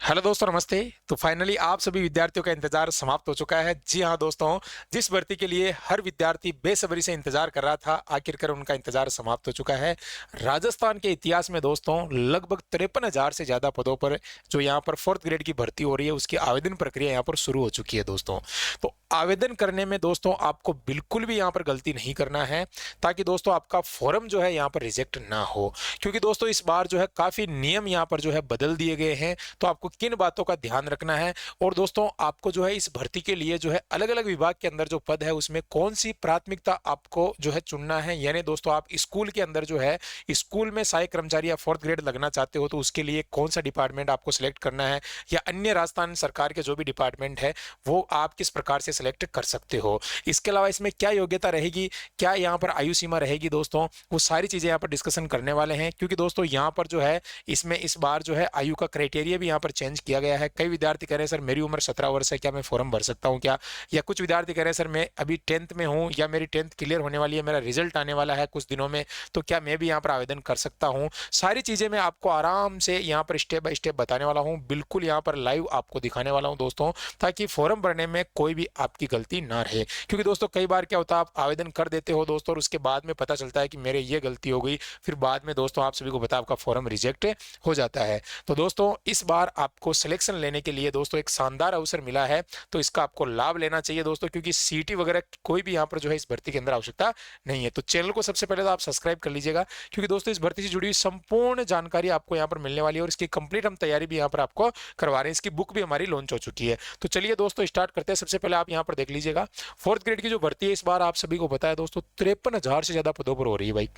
Hello दोस्तों, नमस्ते। तो फाइनली आप सभी विद्यार्थियों का इंतजार समाप्त हो चुका है। जी हाँ दोस्तों, जिस भर्ती के लिए हर विद्यार्थी बेसब्री से इंतजार कर रहा था, आखिरकार उनका इंतजार समाप्त हो चुका है। राजस्थान के इतिहास में दोस्तों लगभग 53,000 से ज्यादा पदों पर जो यहाँ पर फोर्थ ग्रेड की भर्ती हो रही है, उसकी आवेदन प्रक्रिया यहाँ पर शुरू हो चुकी है दोस्तों। तो आवेदन करने में दोस्तों आपको बिल्कुल भी यहाँ पर गलती नहीं करना है, ताकि दोस्तों आपका फॉर्म जो है यहाँ पर रिजेक्ट ना हो। क्योंकि दोस्तों इस बार जो है काफी नियम यहाँ पर जो है बदल दिए गए हैं। तो आपको किन बातों का ध्यान रखना है, और दोस्तों आपको जो है इस भर्ती के लिए जो है अलग अलग विभाग के अंदर जो पद है उसमें कौन सी प्राथमिकता आपको जो है चुनना है। यानी दोस्तों आप स्कूल के अंदर जो है स्कूल में सहायक कर्मचारी या फोर्थ ग्रेड लगना चाहते हो, तो उसके लिए कौन सा डिपार्टमेंट आपको सिलेक्ट करना है, या अन्य राजस्थान सरकार के जो भी डिपार्टमेंट है वो आप किस प्रकार से सिलेक्ट कर सकते हो। इसके अलावा इसमें क्या योग्यता रहेगी, क्या यहाँ पर आयु सीमा रहेगी दोस्तों, वो सारी चीजें यहाँ पर डिस्कशन करने वाले हैं। क्योंकि दोस्तों यहाँ पर जो है इसमें इस बार जो है आयु का क्राइटेरिया भी यहाँ पर चेंज किया गया है। कई विद्यार्थी कह रहे हैं सर मेरी उम्र 17 वर्ष है, क्या मैं फॉर्म भर सकता हूँ क्या। या कुछ विद्यार्थी कह रहे हैं सर मैं अभी 10th में हूँ, या मेरी 10th क्लियर होने वाली है, मेरा रिजल्ट आने वाला है कुछ दिनों में, तो क्या मैं भी यहाँ पर आवेदन कर सकता हूँ। सारी चीजें मैं आपको आराम से यहाँ पर स्टेप बाय स्टेप बताने वाला हूँ, बिल्कुल यहाँ पर लाइव आपको दिखाने वाला हूँ दोस्तों, ताकि फॉर्म भरने में कोई भी आपकी गलती ना रहे। क्योंकि दोस्तों कई बार क्या होता है, आप आवेदन कर देते हो दोस्तों और उसके बाद में पता चलता है कि मेरे ये गलती हो गई, फिर बाद में दोस्तों आप सभी को पता आपका फॉर्म रिजेक्ट हो जाता है। तो दोस्तों इस बार आपको सिलेक्शन लेने के लिए दोस्तों एक शानदार अवसर मिला है, तो इसका आपको लाभ लेना चाहिए दोस्तों। क्योंकि सीटी वगैरह कोई भी यहाँ पर जो है इस भर्ती के अंदर आवश्यकता नहीं है। तो चैनल को सबसे पहले तो आप सब्सक्राइब कर लीजिएगा, क्योंकि दोस्तों इस भर्ती से जुड़ी हुई संपूर्ण जानकारी आपको यहाँ पर मिलने वाली है, और इसकी कंप्लीट हम तैयारी भी यहाँ पर आपको करवा रहे हैं। इसकी बुक भी हमारी लॉन्च हो चुकी है। तो चलिए दोस्तों स्टार्ट करते हैं। सबसे पहले आप यहाँ पर देख लीजिएगा, फोर्थ ग्रेड की जो भर्ती है इस बार आप सभी को पता है दोस्तों 53,000 से ज्यादा पदों पर हो रही है भाई।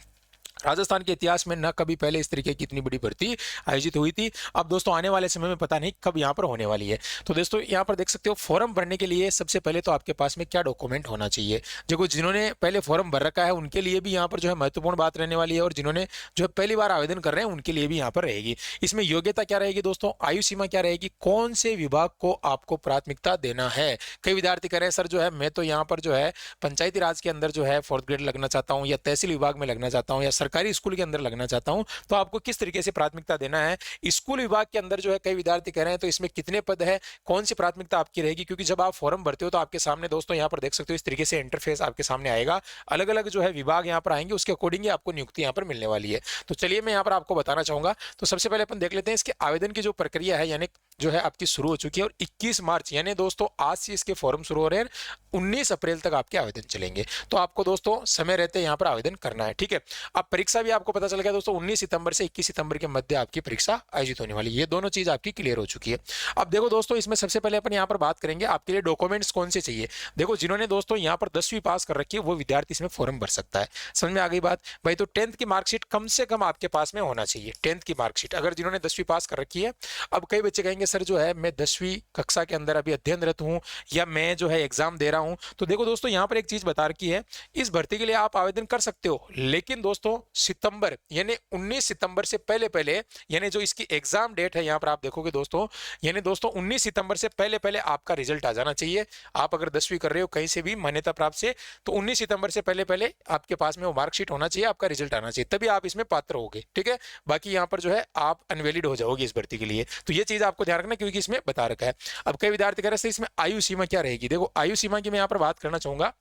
राजस्थान के इतिहास में न कभी पहले इस तरीके की इतनी बड़ी भर्ती आयोजित हुई थी। अब दोस्तों आने वाले समय में पता नहीं कब यहाँ पर होने वाली है। तो दोस्तों यहाँ पर देख सकते हो, फॉर्म भरने के लिए सबसे पहले तो आपके पास में क्या डॉक्यूमेंट होना चाहिए। देखो जिन्होंने पहले फॉर्म भर रखा है उनके लिए भी यहाँ पर जो है महत्वपूर्ण बात रहने वाली है, और जिन्होंने जो है पहली बार आवेदन कर रहे हैं उनके लिए भी यहाँ पर रहेगी। इसमें योग्यता क्या रहेगी दोस्तों, आयु सीमा क्या रहेगी, कौन से विभाग को आपको प्राथमिकता देना है। कई विद्यार्थी कह रहे हैं सर जो है मैं तो यहाँ पर जो है पंचायती राज के अंदर जो है फोर्थ ग्रेड लगना चाहता हूँ, या तहसील विभाग में लगना चाहता हूँ, या सरकारी स्कूल के अंदर लगना चाहता हूं, तो आपको किस तरीके से प्राथमिकता देना है। स्कूल विभाग के अंदर जो है कई विद्यार्थी कह रहे हैं तो इसमें कितने पद है, कौन सी प्राथमिकता आपकी रहेगी। क्योंकि जब आप फॉर्म भरते हो तो आपके सामने दोस्तों यहाँ पर देख सकते हो इस तरीके से इंटरफेस आपके सामने आएगा, अलग अलग जो है विभाग यहाँ पर आएंगे, उसके अकॉर्डिंग आपको नियुक्ति यहाँ पर मिलने वाली है। तो चलिए मैं यहाँ पर आपको बताना चाहूंगा। तो सबसे पहले अपन देख लेते हैं इसके आवेदन की जो प्रक्रिया है, यानी जो है आपकी शुरू हो चुकी है, और 21 मार्च यानी दोस्तों आज से इसके फॉर्म शुरू हो रहे हैं, 19 अप्रैल तक आपके आवेदन चलेंगे। तो आपको दोस्तों समय रहते यहाँ पर आवेदन करना है, ठीक है। अब परीक्षा भी आपको पता चल गया दोस्तों, 19 सितंबर से 21 सितंबर के मध्य आपकी परीक्षा आयोजित होने वाली है। ये दोनों चीज आपकी क्लियर हो चुकी है। अब देखो दोस्तों इसमें सबसे पहले अपन यहाँ पर बात करेंगे आपके लिए डॉक्यूमेंट्स कौन से चाहिए। देखो जिन्होंने दोस्तों यहाँ पर 10वीं पास कर रखी है वो विद्यार्थी इसमें फॉर्म भर सकता है। समझ में आ गई बात भाई। तो 10th की मार्कशीट कम से कम आपके पास में होना चाहिए, 10th की मार्कशीट, अगर जिन्होंने 10वीं पास कर रखी है। अब कई बच्चे कहेंगे सर जो है मैं 10वीं कक्षा के अंदर अभी अध्ययनरत हूँ, या मैं जो है एग्जाम दे रहा हूँ। तो देखो दोस्तों यहाँ पर एक चीज बता रखी है, इस भर्ती के लिए आप आवेदन कर सकते हो, लेकिन दोस्तों सितंबर यानी 19 सितंबर से पहले पहले, यानी जो इसकी एग्जाम डेट है यहाँ पर आप देखोगे दोस्तों, यानी दोस्तों 19 सितंबर से पहले पहले आपका रिजल्ट आ जाना चाहिए। आप अगर 10वीं कर रहे हो कहीं से भी मान्यता प्राप्त से, तो 19 सितंबर से पहले पहले आपके पास में वो मार्कशीट होना चाहिए, आपका रिजल्ट आना चाहिए, तभी आप इसमें पात्र होगे, ठीक है। बाकी यहाँ पर जो है आप अनवैलिड हो जाओगे इस भर्ती के लिए। तो ये चीज आपको ध्यान रखना, क्योंकि इसमें बता रखा है। अब कई विद्यार्थी कह रहे हैं इसमें आयु सीमा क्या रहेगी। देखो आयु सीमा की मैं यहाँ पर बात करना चाहूंगा।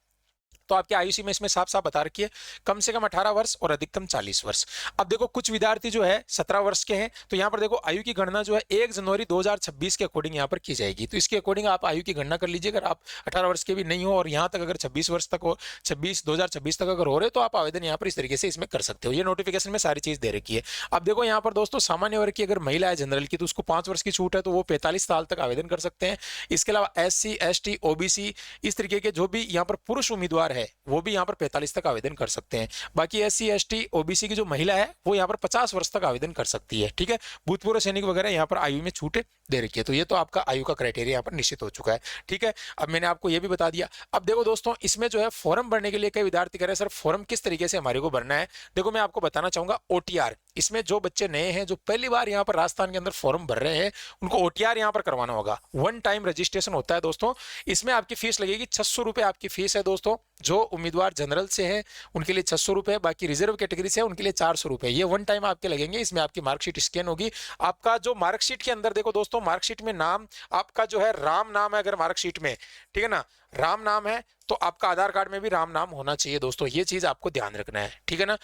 तो आपकी आयु सीमा इसमें साफ साफ बता रखी है, कम से कम 18 वर्ष और अधिकतम 40 वर्ष। अब देखो कुछ विद्यार्थी जो है 17 वर्ष के हैं, तो यहाँ पर देखो आयु की गणना जो है 1 जनवरी 2026 के अकॉर्डिंग यहाँ पर की जाएगी। तो इसके अकॉर्डिंग आप आयु की गणना कर लीजिए। अगर आप 18 वर्ष के भी नहीं हो और यहाँ तक अगर 26 वर्ष तक हो, 2026 तक अगर हो रहे, तो आप आवेदन यहाँ पर इस तरीके से इसमें कर सकते हो। ये नोटिफिकेशन में सारी चीज दे रखी है। अब देखो यहाँ पर दोस्तों सामान्य वर्ग की अगर महिला है जनरल की, तो उसको 5 वर्ष की छूट है, तो वो 45 साल तक आवेदन कर सकते हैं। इसके अलावा SC ST OBC इस तरीके के जो भी यहाँ पर पुरुष उम्मीदवार है वो भी यहाँ पर 45 तक आवेदन कर सकते हैं। बाकी SC ST OBC की जो महिला है वो यहाँ पर 50 वर्ष तक आवेदन कर सकती है, ठीक है। भूतपूर्व सैनिक वगैरह यहाँ पर आयु में छूट दे रखी है। तो ये तो आपका आयु का क्राइटेरिया यहाँ पर निश्चित हो चुका है, ठीक है। अब मैंने आपको ये भी बता दिया। अब देखो दोस्तों इसमें जो है फॉर्म भरने के लिए कई विद्यार्थी कह रहे हैं सर फॉर्म किस तरीके से हमारे को भरना है। देखो मैं आपको बताना चाहूंगा OTR, इसमें जो बच्चे नए हैं जो पहली बार यहाँ पर राजस्थान के अंदर फॉर्म भर रहे हैं उनको OTR यहाँ पर करवाना होगा। वन टाइम रजिस्ट्रेशन होता है दोस्तों। इसमें आपकी फीस लगेगी 600 रुपए आपकी फीस है दोस्तों। जो उम्मीदवार जनरल से है उनके लिए 600 रुपए, बाकी रिजर्व कैटेगरी से है उनके लिए 400 रुपए। ये वन टाइम आपके लगेंगे। इसमें आपकी मार्कशीट स्कैन होगी। आपका जो मार्कशीट के अंदर देखो दोस्तों दोस्तों मार्कशीट में नाम आपका जो है राम नाम है, अगर मार्कशीट में, ठीक है ना, राम नाम है तो आपका आधार कार्ड में भी राम नाम होना चाहिए दोस्तों, ये चीज आपको ध्यान रखना है, ठीक है ना।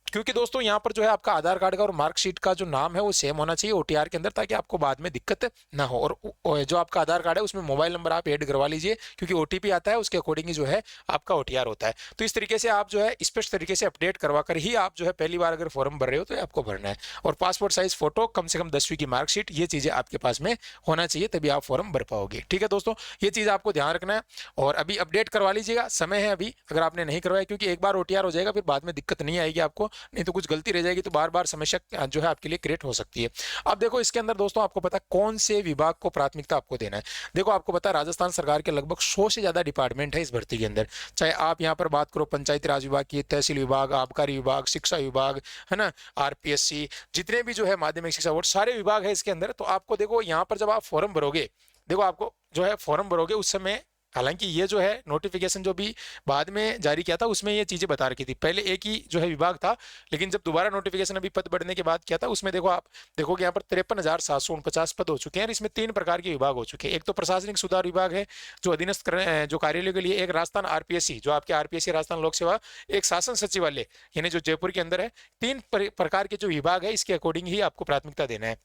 क्योंकि दोस्तों यहाँ पर जो है आपका आधार कार्ड का और मार्कशीट का जो नाम है वो सेम होना चाहिए ओटीआर के अंदर, ताकि आपको बाद में दिक्कत ना हो। और जो आपका आधार कार्ड है उसमें मोबाइल नंबर आप ऐड करवा लीजिए, क्योंकि ओटीपी आता है उसके अकॉर्डिंग ही जो है आपका ओटीआर होता है। तो इस तरीके से आप जो है स्पष्ट तरीके से अपडेट करवा कर ही आप जो है पहली बार अगर फॉर्म भर रहे हो तो आपको भरना है। और पासपोर्ट साइज फोटो, कम से कम 10वीं की मार्कशीट, ये चीजें आपके पास में होना चाहिए, तभी आप फॉर्म भर पाओगे, ठीक है दोस्तों। ये चीज आपको ध्यान रखना है और अभी अपडेट करवा लीजिएगा, समय है अभी अगर आपने नहीं करवाया, क्योंकि एक बार ओटीआर हो जाएगा फिर बाद में दिक्कत नहीं आएगी आपको, नहीं तो कुछ गलती रह जाएगी तो बार बार समस्या जो है आपके लिए क्रिएट हो सकती है। अब देखो इसके अंदर दोस्तों आपको पता कौन से विभाग को प्राथमिकता आपको देना है। देखो आपको पता है राजस्थान सरकार के लगभग 100 से ज्यादा डिपार्टमेंट है इस भर्ती के अंदर, चाहे आप यहां पर बात करो पंचायती राज विभाग की, तहसील विभाग, आबकारी विभाग, शिक्षा विभाग, है ना, आरपीएससी, जितने भी जो है माध्यमिक शिक्षा बोर्ड, सारे विभाग है इसके अंदर। तो आपको देखो यहाँ पर जब आप फॉर्म भरोगे, देखो आपको जो है फॉर्म भरोगे उस समय, हालांकि ये जो है नोटिफिकेशन जो भी बाद में जारी किया था उसमें ये चीजें बता रखी थी, पहले एक ही जो है विभाग था, लेकिन जब दोबारा नोटिफिकेशन अभी पद बढ़ने के बाद किया था उसमें देखो आप देखोगे यहाँ पर 53,749 पद हो चुके हैं और इसमें 3 प्रकार के विभाग हो चुके हैं। एक तो प्रशासनिक सुधार विभाग है जो अधीनस्थ जो कार्यालयों के लिए, एक राजस्थान आरपीएससी जो आपके आरपीएससी राजस्थान लोक सेवा, एक शासन सचिवालय यानी जो जयपुर के अंदर है। 3 प्रकार के जो विभाग है इसके अकॉर्डिंग ही आपको प्राथमिकता देना है।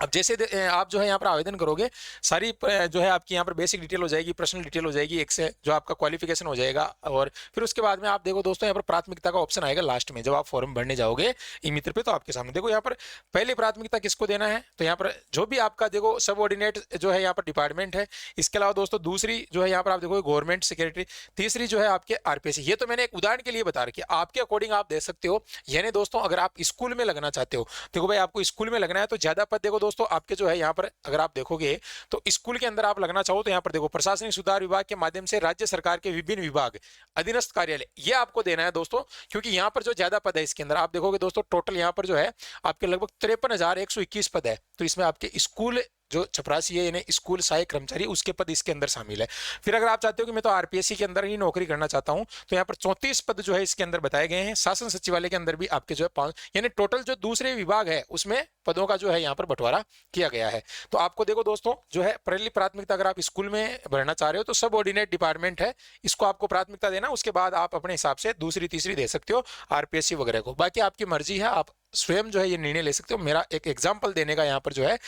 अब जैसे आप जो है यहाँ पर आवेदन करोगे, सारी जो है आपकी यहाँ पर बेसिक डिटेल हो जाएगी, पर्सनल डिटेल हो जाएगी, एक से जो आपका क्वालिफिकेशन हो जाएगा, और फिर उसके बाद में आप देखो दोस्तों यहाँ पर प्राथमिकता का ऑप्शन आएगा लास्ट में जब आप फॉर्म भरने जाओगे ई मित्र पे, तो आपके सामने देखो यहाँ पर पहली प्राथमिकता किसको देना है, तो यहाँ पर जो भी आपका देखो सबऑर्डिनेट जो है यहाँ पर डिपार्टमेंट है। इसके अलावा दोस्तों दूसरी जो है यहाँ पर आप देखोगे गवर्नमेंट सेक्रेटरी, तीसरी जो है आपके आरपीएससी। ये तो मैंने एक उदाहरण के लिए बता रखी है, आपके अकॉर्डिंग आप दे सकते हो। यानी दोस्तों अगर आप स्कूल में लगना चाहते हो, देखो भाई आपको स्कूल में लगना है तो ज्यादा पद देखो दोस्तों आपके जो है यहाँ पर अगर आप देखोगे तो स्कूल के अंदर आप लगना चाहो तो यहाँ पर देखो प्रशासनिक सुधार विभाग के माध्यम से राज्य सरकार के विभिन्न विभाग, अधीनस्थ कार्यालय, ये आपको देना है दोस्तों, क्योंकि यहाँ पर जो ज्यादा पद है इसके अंदर आप देखोगे दोस्तों टोटल यहाँ पर जो है आपके लगभग 53,121 पद है। तो इसमें आपके स्कूल जो चपरासी है यानी स्कूल सहायक कर्मचारी, उसके पद इसके अंदर शामिल है। फिर अगर आप चाहते हो कि मैं तो आरपीएससी के अंदर ही नौकरी करना चाहता हूं तो यहाँ पर 34 पद जो है इसके अंदर बताए गए हैं। शासन सचिवालय के अंदर भी आपके जो है 5, यानी टोटल जो दूसरे विभाग है उसमें पदों का जो है यहाँ पर बंटवारा किया गया है। तो आपको देखो दोस्तों जो है पहली प्राथमिकता अगर आप स्कूल में भरना चाह रहे हो तो सब ऑर्डिनेट डिपार्टमेंट है, इसको आपको प्राथमिकता देना, उसके बाद आप अपने हिसाब से दूसरी तीसरी दे सकते हो आरपीएससी वगैरह को, बाकी आपकी मर्जी है, आप स्वयं जो है ये निर्णय ले सकते हो। मेरा एक एग्जाम्पल देने का यहाँ पर जो है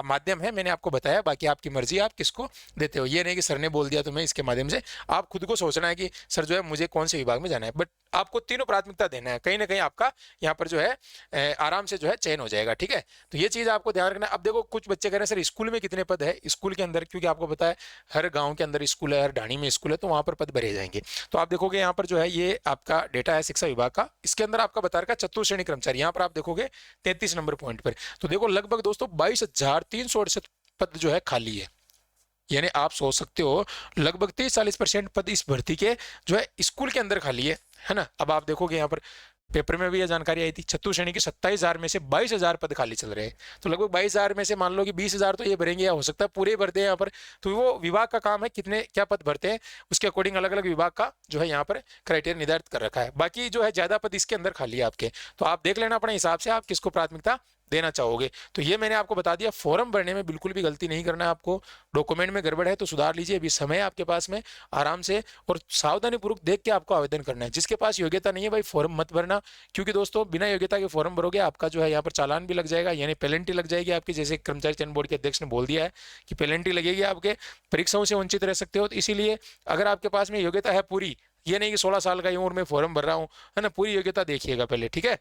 माध्यम है, मैंने आपको बताया, बाकी आपकी मर्जी आप किसको देते हो। ये नहीं कि सर ने बोल दिया तो मैं इसके माध्यम से, आप खुद को सोचना है कि सर जो है मुझे कौन से विभाग में जाना है, बट आपको तीनों प्राथमिकता देना है, कहीं ना कहीं आपका यहाँ पर जो है आराम से जो है चयन हो जाएगा, ठीक है। तो ये चीज आपको ध्यान रखना है। अब देखो कुछ बच्चे कह रहे हैं सर स्कूल में कितने पद है, स्कूल के अंदर क्योंकि आपको पता है हर गाँव के अंदर स्कूल है, हर ढाणी में स्कूल है, तो वहां पर पद भरे जाएंगे। तो आप देखोगे यहाँ पर जो है ये आपका डेटा है शिक्षा विभाग का, इसके अंदर आपका बता रखा चतुर्थ श्रेणी कर्मचारी, यहाँ पर आप देखोगे 33 नंबर पॉइंट पर। तो देखो लगभग दोस्तों 22,368 पद जो है खाली है, यानी आप सोच सकते हो लगभग 30-40% पद इस भर्ती के जो है स्कूल के अंदर खाली है ना। अब आप देखोगे यहाँ पर पेपर में भी यह जानकारी आई थी, चतुर्थ श्रेणी के 27,000 में से 22,000 पद खाली चल रहे हैं। तो लगभग 22,000 में से मान लो कि 20,000 तो ये भरेंगे, या हो सकता है पूरे भरते हैं यहाँ पर। तो वो विभाग का काम है कितने क्या पद भरते हैं, उसके अकॉर्डिंग अलग अलग विभाग का जो है यहाँ पर क्राइटेरिया निर्धारित कर रखा है। बाकी जो है ज्यादा पद इसके अंदर खाली है आपके, तो आप देख लेना अपने हिसाब से आप किसको प्राथमिकता देना चाहोगे। तो ये मैंने आपको बता दिया, फॉर्म भरने में बिल्कुल भी गलती नहीं करना है आपको, डॉक्यूमेंट में गड़बड़ है तो सुधार लीजिए, अभी समय है आपके पास में, आराम से और सावधानी पूर्वक देख के आपको आवेदन करना है। जिसके पास योग्यता नहीं है भाई फॉर्म मत भरना, क्योंकि दोस्तों बिना योग्यता के फॉर्म भरोगे आपका जो है यहाँ पर चालान भी लग जाएगा, यानी पेनल्टी लग जाएगी आपकी, जैसे कर्मचारी चयन बोर्ड के अध्यक्ष ने बोल दिया है कि पेनल्टी लगेगी, आपके परीक्षाओं से वंचित रह सकते हो। तो इसीलिए अगर आपके पास में योग्यता है पूरी, ये नहीं कि 16 साल का उम्र में फॉर्म भर रहा हूँ, है ना, पूरी योग्यता देखिएगा पहले, ठीक है।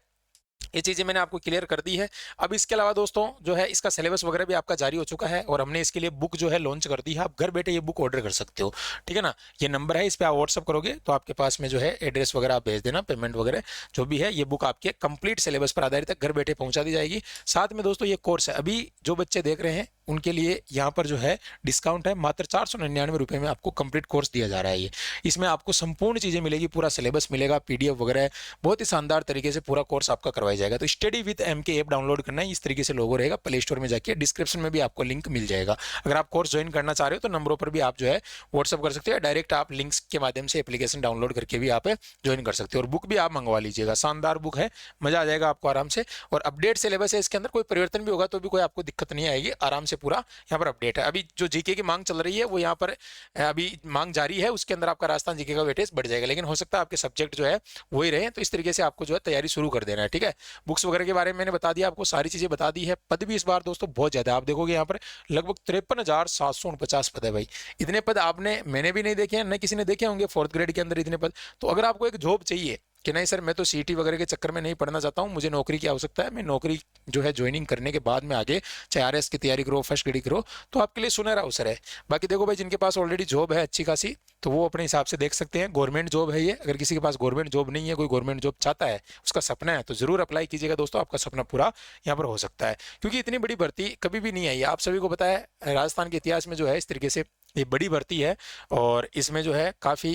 ये चीजें मैंने आपको क्लियर कर दी है। अब इसके अलावा दोस्तों जो है इसका सिलेबस वगैरह भी आपका जारी हो चुका है और हमने इसके लिए बुक जो है लॉन्च कर दी है, आप घर बैठे ये बुक ऑर्डर कर सकते हो, ठीक है ना। ये नंबर है, इस पे आप व्हाट्सअप करोगे तो आपके पास में जो है एड्रेस वगैरह आप भेज देना, पेमेंट वगैरह जो भी है, ये बुक आपके कंप्लीट सिलेबस पर आधारित है, घर बैठे पहुंचा दी जाएगी। साथ में दोस्तों ये कोर्स है, अभी जो बच्चे देख रहे हैं उनके लिए यहाँ पर जो है डिस्काउंट है, मात्र 499 रुपए में आपको कंप्लीट कोर्स दिया जा रहा है। ये इसमें आपको संपूर्ण चीजें मिलेगी, पूरा सिलेबस मिलेगा, पीडीएफ वगैरह, बहुत ही शानदार तरीके से पूरा कोर्स आपका करवाया जाएगा। तो study with MK app download करना है, इस तरीके से लोगो रहेगा, प्ले स्टोर में जाके डिस्क्रिप्शन में भी आपको लिंक मिल जाएगा। अगर आप कोर्स ज्वाइन करना चाह रहे हो तो नंबरों पर भी आप जो है व्हाट्सअप कर सकते हो, डायरेक्ट आप लिंक्स के माध्यम से एप्लीकेशन डाउनलोड करके भी आप ज्वाइन कर सकते हो। और बुक भी आप मंगवा लीजिएगा, शानदार बुक है, मजा आ जाएगा आपको आराम से। और अपडेट सिलेबस है इसके अंदर, कोई परिवर्तन भी होगा तो भी कोई आपको दिक्कत नहीं आएगी, आराम से से पूरा यहाँ पर अपडेट है। अभी जो जीके की मांग चल रही है वो यहाँ पर अभी मांग जारी है, उसके अंदर आपका राजस्थान जीके का वेटेज बढ़ जाएगा, लेकिन हो सकता है आपके सब्जेक्ट जो है वही रहे। तो इस तरीके से आपको जो है तैयारी शुरू कर देना है, ठीक है। बुक्स वगैरह के बारे में मैंने बता दिया, आपको सारी चीजें बता दी है। पद भी इस बार दोस्तों बहुत ज्यादा, आप देखोगे यहाँ पर लगभग 53,749 पद है भाई। इतने पद आपने, मैंने भी नहीं देखे हैं, न किसी ने देखे होंगे 4th ग्रेड के अंदर इतने पद। तो अगर आपको एक जॉब चाहिए कि नहीं सर मैं तो सीटी वगैरह के चक्कर में नहीं पढ़ना चाहता हूँ, मुझे नौकरी की आवश्यकता है, मैं नौकरी जो है ज्वाइनिंग करने के बाद में आगे चाहे आरएस की तैयारी करो, फर्स्ट ग्रेड करो, तो आपके लिए सुनहरा अवसर है। बाकी देखो भाई, जिनके पास ऑलरेडी जॉब है अच्छी खासी, तो वो अपने हिसाब से देख सकते हैं। गवर्नमेंट जॉब है ये, अगर किसी के पास गवर्नमेंट जॉब नहीं है, कोई गवर्नमेंट जॉब चाहता है, उसका सपना है, तो जरूर अप्लाई कीजिएगा दोस्तों, आपका सपना पूरा यहाँ पर हो सकता है। क्योंकि इतनी बड़ी भर्ती कभी भी नहीं आई, आप सभी को पता है राजस्थान के इतिहास में जो है इस तरीके से ये बड़ी भर्ती है, और इसमें जो है काफ़ी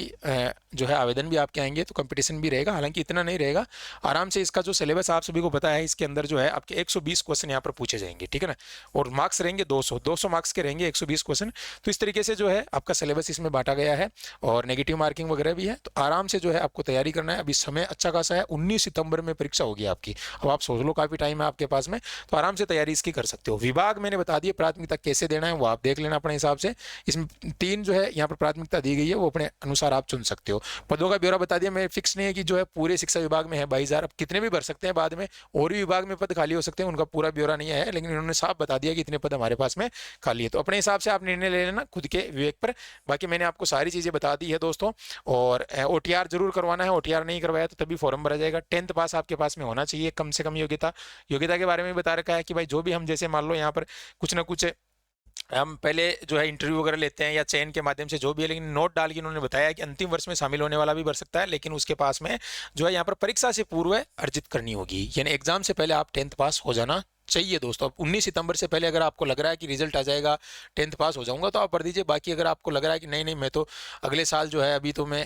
जो है आवेदन भी आपके आएंगे, तो कंपटीशन भी रहेगा, हालांकि इतना नहीं रहेगा। आराम से इसका जो सिलेबस आप सभी को पता है, इसके अंदर जो है आपके 120 क्वेश्चन यहाँ पर पूछे जाएंगे, ठीक है ना, और मार्क्स रहेंगे 200 मार्क्स के रहेंगे 120 क्वेश्चन। तो इस तरीके से जो है आपका सिलेबस इसमें बांटा गया है, और नेगेटिव मार्किंग वगैरह भी है। तो आराम से जो है आपको तैयारी करना है। अभी समय अच्छा खासा है, 19 सितंबर में परीक्षा होगी आपकी। अब आप सोच लो, काफ़ी टाइम है आपके पास में, तो आराम से तैयारी इसकी कर सकते हो। विभाग मैंने बता दिए, प्राथमिकता कैसे देना है वो आप देख लेना अपने हिसाब से। इसमें 3 जो है यहाँ पर प्राथमिकता दी गई है, वो अपने अनुसार आप चुन सकते हो। पदों का ब्यौरा बता दिया, मैं फिक्स नहीं है कि जो है पूरे शिक्षा विभाग में है 22,000, अब कितने भी भर सकते हैं बाद में, और भी विभाग में पद खाली हो सकते हैं, उनका पूरा ब्यौरा नहीं है, लेकिन इन्होंने साफ बता दिया कि इतने पद हमारे पास में खाली है। तो अपने हिसाब से आप निर्णय ले लेना खुद के विवेक पर। बाकी मैंने आपको सारी चीज़ें बता दी है दोस्तों। और ओटीआर जरूर करवाना है, ओटीआर नहीं करवाया तो तभी फॉर्म भरा जाएगा। 10th पास आपके पास में होना चाहिए कम से कम। योग्यता के बारे में बता रखा है कि भाई जो भी हम, जैसे मान लो यहाँ पर कुछ ना कुछ हम पहले जो है इंटरव्यू वगैरह लेते हैं या चयन के माध्यम से जो भी है, लेकिन नोट डाल के उन्होंने बताया कि अंतिम वर्ष में शामिल होने वाला भी भर सकता है, लेकिन उसके पास में जो है यहाँ पर परीक्षा से पूर्व अर्जित करनी होगी, यानी एग्जाम से पहले आप 10th पास हो जाना चाहिए दोस्तों। अब 19 सितंबर से पहले अगर आपको लग रहा है कि रिजल्ट आ जाएगा 10th पास हो जाऊंगा, तो आप भर दीजिए। बाकी अगर आपको लग रहा है कि नहीं मैं तो अगले साल जो है अभी तो मैं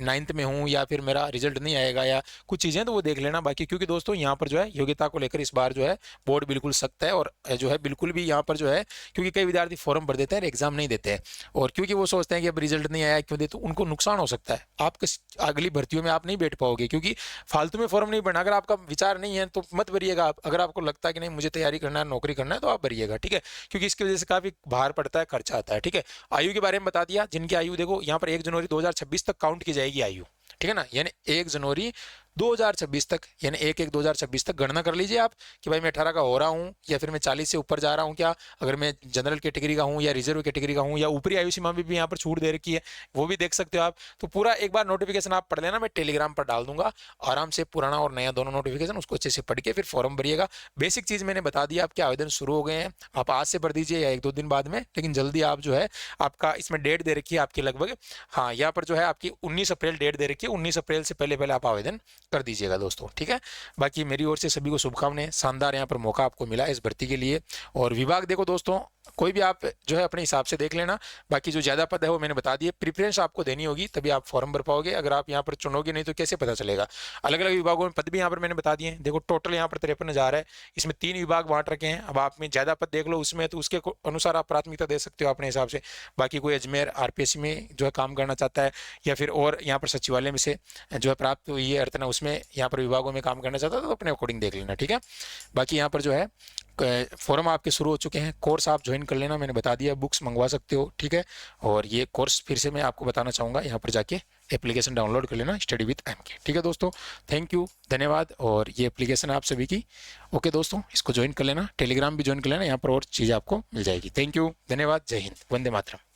9th में हूँ, या फिर मेरा रिजल्ट नहीं आएगा, या कुछ चीज़ें, तो वो देख लेना। बाकी क्योंकि दोस्तों यहाँ पर जो है योग्यता को लेकर इस बार जो है बोर्ड बिल्कुल सख्त है, और जो है बिल्कुल भी यहाँ पर जो है, क्योंकि कई विद्यार्थी फॉर्म भर देते हैं, एग्जाम नहीं देते हैं, और क्योंकि वो सोचते हैं कि अब रिजल्ट नहीं आया क्यों दे, तो उनको नुकसान हो सकता है। आप अगली भर्तियों में आप नहीं बैठ पाओगे, क्योंकि फालतू में फॉर्म नहीं भरना। अगर आपका विचार नहीं है तो मत भरिएगा आप। अगर आपको लगता है कि नहीं मुझे तैयारी करना है, नौकरी करना है, तो आप भरिएगा, ठीक है, क्योंकि इसकी वजह से काफी भार पड़ता है, खर्चा आता है, ठीक है। आयु के बारे में बता दिया, जिनकी आयु देखो यहाँ पर 1 जनवरी 2026 तक काउंट की जाएगी आयु, ठीक है ना, यानी 1 जनवरी 2026 तक, यानी 1/1/2026 तक गणना कर लीजिए आप कि भाई मैं 18 का हो रहा हूँ, या फिर मैं 40 से ऊपर जा रहा हूँ क्या, अगर मैं जनरल कैटेगरी का हूँ या रिजर्व कैटेगरी का हूँ, या ऊपरी आयु सीमा में भी यहाँ पर छूट दे रखी है, वो भी देख सकते हो आप। तो पूरा एक बार नोटिफिकेशन आप पढ़ लेना, मैं टेलीग्राम पर डाल दूंगा, आराम से पुराना और नया दोनों नोटिफिकेशन, उसको अच्छे से पढ़ के फिर फॉर्म भरिएगा। बेसिक चीज़ मैंने बता दिया, आपके आवेदन शुरू हो गए हैं, आप आज से भर दीजिए या 1-2 दिन बाद में, लेकिन जल्दी आप जो है, आपका इसमें डेट दे रखी है आपकी लगभग, हाँ यहाँ पर जो है आपकी 19 अप्रैल डेट दे रखी है, 19 अप्रैल से पहले आप आवेदन कर दीजिएगा दोस्तों, ठीक है। बाकी मेरी ओर से सभी को शुभकामनाएं, शानदार यहाँ पर मौका आपको मिला इस भर्ती के लिए। और विभाग देखो दोस्तों, कोई भी आप जो है अपने हिसाब से देख लेना। बाकी जो ज़्यादा पद है वो मैंने बता दिए, प्रीफरेंस आपको देनी होगी तभी आप फॉर्म भर पाओगे, अगर आप यहाँ पर चुनोगे नहीं तो कैसे पता चलेगा। अलग अलग विभागों में पद भी यहाँ पर मैंने बता दिए, देखो टोटल यहाँ पर 53,000 है, इसमें 3 विभाग बांट रखे हैं। अब आप में ज़्यादा पद देख लो उसमें, तो उसके अनुसार आप प्राथमिकता दे सकते हो अपने हिसाब से। बाकी कोई अजमेर आरपीएससी में जो है काम करना चाहता है, या फिर और यहाँ पर सचिवालय में से जो है प्राप्त हुई है अर्तना, उसमें यहाँ पर विभागों में काम करना चाहता है, तो अपने अकॉर्डिंग देख लेना, ठीक है। बाकी यहाँ पर जो है फॉर्म आपके शुरू हो चुके हैं, कोर्स आप ज्वाइन कर लेना, मैंने बता दिया, बुक्स मंगवा सकते हो, ठीक है। और ये कोर्स फिर से मैं आपको बताना चाहूँगा, यहाँ पर जाके एप्लीकेशन डाउनलोड कर लेना, स्टडी विद एम के, ठीक है दोस्तों। थैंक यू, धन्यवाद। और ये एप्लीकेशन आप सभी की ओके दोस्तों, इसको ज्वाइन कर लेना, टेलीग्राम भी ज्वाइन कर लेना, यहाँ पर और चीज़ें आपको मिल जाएगी। थैंक यू, धन्यवाद, जय हिंद, वंदे मातरम।